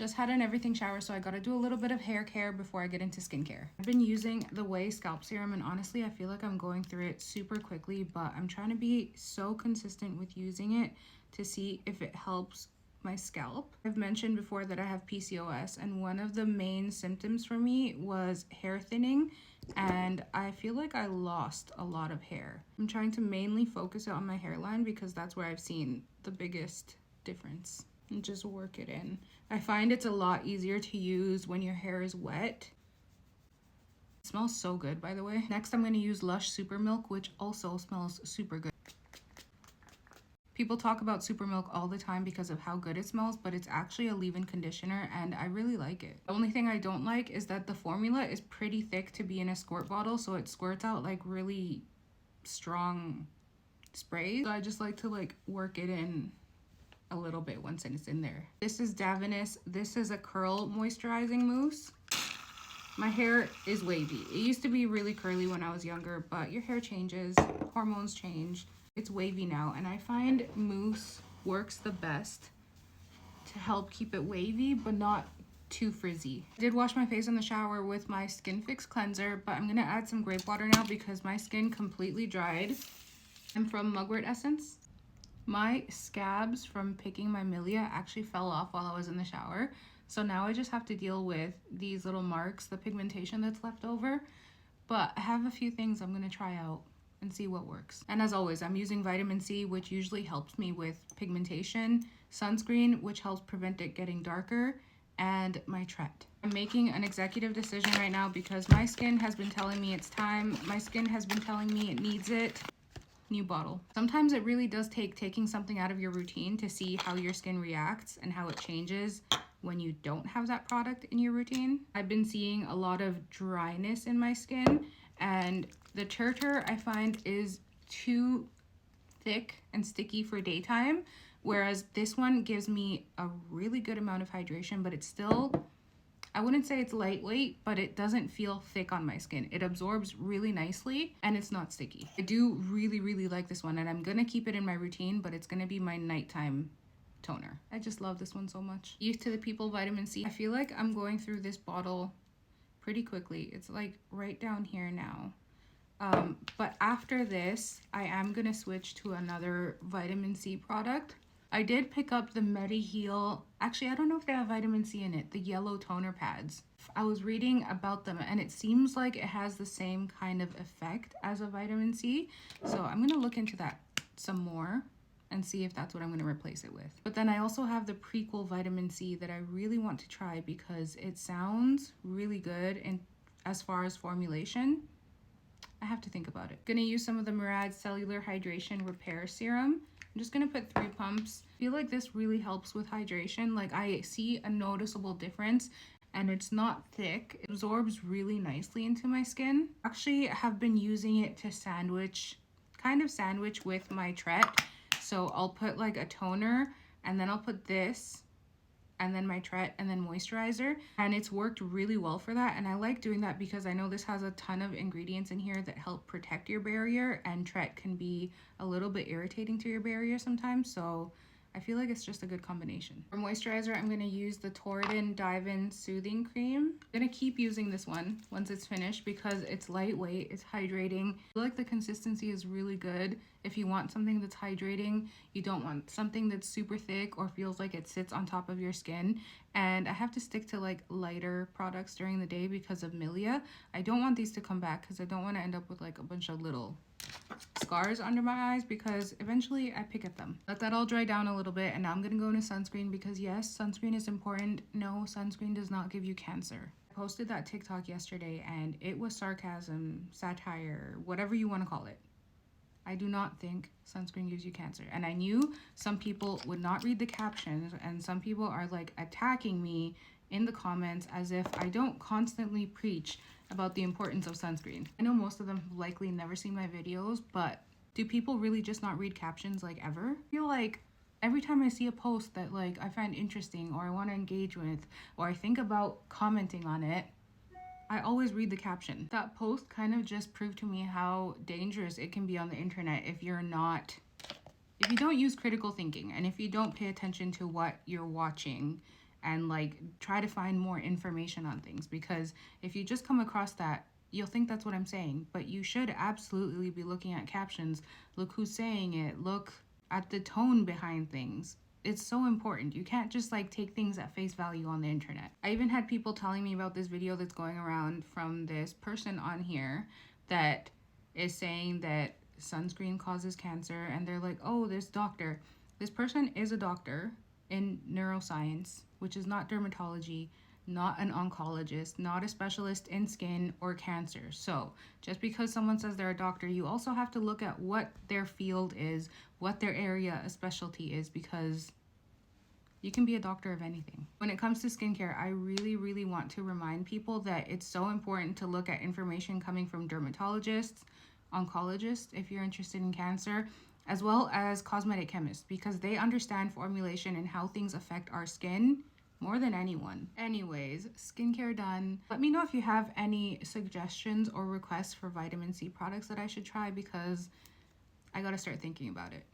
Just had an everything shower, so I gotta do a little bit of hair care before I get into skincare. I've been using the Way Scalp Serum, and honestly, I feel like I'm going through it super quickly, but I'm trying to be so consistent with using it to see if it helps my scalp. I've mentioned before that I have PCOS, and one of the main symptoms for me was hair thinning, and I feel like I lost a lot of hair. I'm trying to mainly focus on my hairline because that's where I've seen the biggest difference, and just work it in. I find it's a lot easier to use when your hair is wet. It smells so good, by the way. Next, I'm going to use Lush Super Milk, which also smells super good. People talk about Super Milk all the time because of how good it smells, but it's actually a leave-in conditioner, and I really like it. The only thing I don't like is that the formula is pretty thick to be in a squirt bottle, so it squirts out like really strong sprays. So I just like to like work it in a little bit once it's in there. This is Davines. This is a curl moisturizing mousse. My hair is wavy. It used to be really curly when I was younger, but your hair changes, hormones change. It's wavy now, and I find mousse works the best to help keep it wavy but not too frizzy. I did wash my face in the shower with my Skin Fix cleanser, but I'm gonna add some grape water now because my skin completely dried. I'm from Mugwort Essence. My scabs from picking my milia actually fell off while I was in the shower, so now I just have to deal with these little marks, the pigmentation that's left over. But I have a few things I'm gonna try out and see what works. And as always, I'm using vitamin C, which usually helps me with pigmentation, sunscreen, which helps prevent it getting darker, and my Tret. I'm making an executive decision right now because my skin has been telling me it's time. My skin has been telling me it needs it. New bottle. Sometimes it really does take taking something out of your routine to see how your skin reacts and how it changes when you don't have that product in your routine. I've been seeing a lot of dryness in my skin, and the Turtur I find is too thick and sticky for daytime, whereas this one gives me a really good amount of hydration, but it's still, I wouldn't say it's lightweight, but it doesn't feel thick on my skin. It absorbs really nicely and it's not sticky. I do really like this one, and I'm gonna keep it in my routine, but it's gonna be my nighttime toner. I just love this one so much. Youth to the People Vitamin C. I feel like I'm going through this bottle pretty quickly. It's like right down here now. But after this, I am gonna switch to another vitamin C product. I did pick up the MediHeal. Actually, I don't know if they have vitamin C in it, the yellow toner pads. I was reading about them and it seems like it has the same kind of effect as a vitamin C. So I'm gonna look into that some more and see if that's what I'm gonna replace it with. But then I also have the Prequel vitamin C that I really want to try because it sounds really good, and as far as formulation, I have to think about it. Gonna use some of the Murad Cellular Hydration Repair Serum. I'm just gonna put 3 pumps. I feel like this really helps with hydration. Like, I see a noticeable difference, and it's not thick. It absorbs really nicely into my skin. Actually, I have been using it to sandwich with my Tret. So I'll put like a toner, and then I'll put this, and then my Tret, and then moisturizer, and it's worked really well for that. And I like doing that because I know this has a ton of ingredients in here that help protect your barrier, and Tret can be a little bit irritating to your barrier sometimes, so I feel like it's just a good combination. For moisturizer, I'm gonna use the Torridon Dive-In Soothing Cream. I'm gonna keep using this one once it's finished because it's lightweight, it's hydrating. I feel like the consistency is really good. If you want something that's hydrating, you don't want something that's super thick or feels like it sits on top of your skin. And I have to stick to like lighter products during the day because of milia. I don't want these to come back because I don't want to end up with like a bunch of little scars under my eyes because eventually I pick at them. Let that all dry down a little bit, and now I'm gonna go into sunscreen because yes, sunscreen is important. No, sunscreen does not give you cancer. I posted that TikTok yesterday and it was sarcasm, satire, whatever you want to call it. I do not think sunscreen gives you cancer. And I knew some people would not read the captions, and some people are like attacking me in the comments as if I don't constantly preach about the importance of sunscreen. I know most of them have likely never seen my videos, but do people really just not read captions like ever? I feel like every time I see a post that like I find interesting or I want to engage with or I think about commenting on it, I always read the caption. That post kind of just proved to me how dangerous it can be on the internet if you don't use critical thinking and if you don't pay attention to what you're watching and like try to find more information on things, because if you just come across that, you'll think that's what I'm saying, but you should absolutely be looking at captions. Look who's saying it, look at the tone behind things. It's so important. You can't just like take things at face value on the internet. I even had people telling me about this video that's going around from this person on here that is saying that sunscreen causes cancer, and they're like, oh, this person is a doctor in neuroscience, which is not dermatology, not an oncologist, not a specialist in skin or cancer. So just because someone says they're a doctor, you also have to look at what their field is, what their area of specialty is, because you can be a doctor of anything. When it comes to skincare, I really, really want to remind people that it's so important to look at information coming from dermatologists, oncologists, if you're interested in cancer, as well as cosmetic chemists, because they understand formulation and how things affect our skin more than anyone. Anyways, skincare done. Let me know if you have any suggestions or requests for vitamin C products that I should try, because I gotta start thinking about it.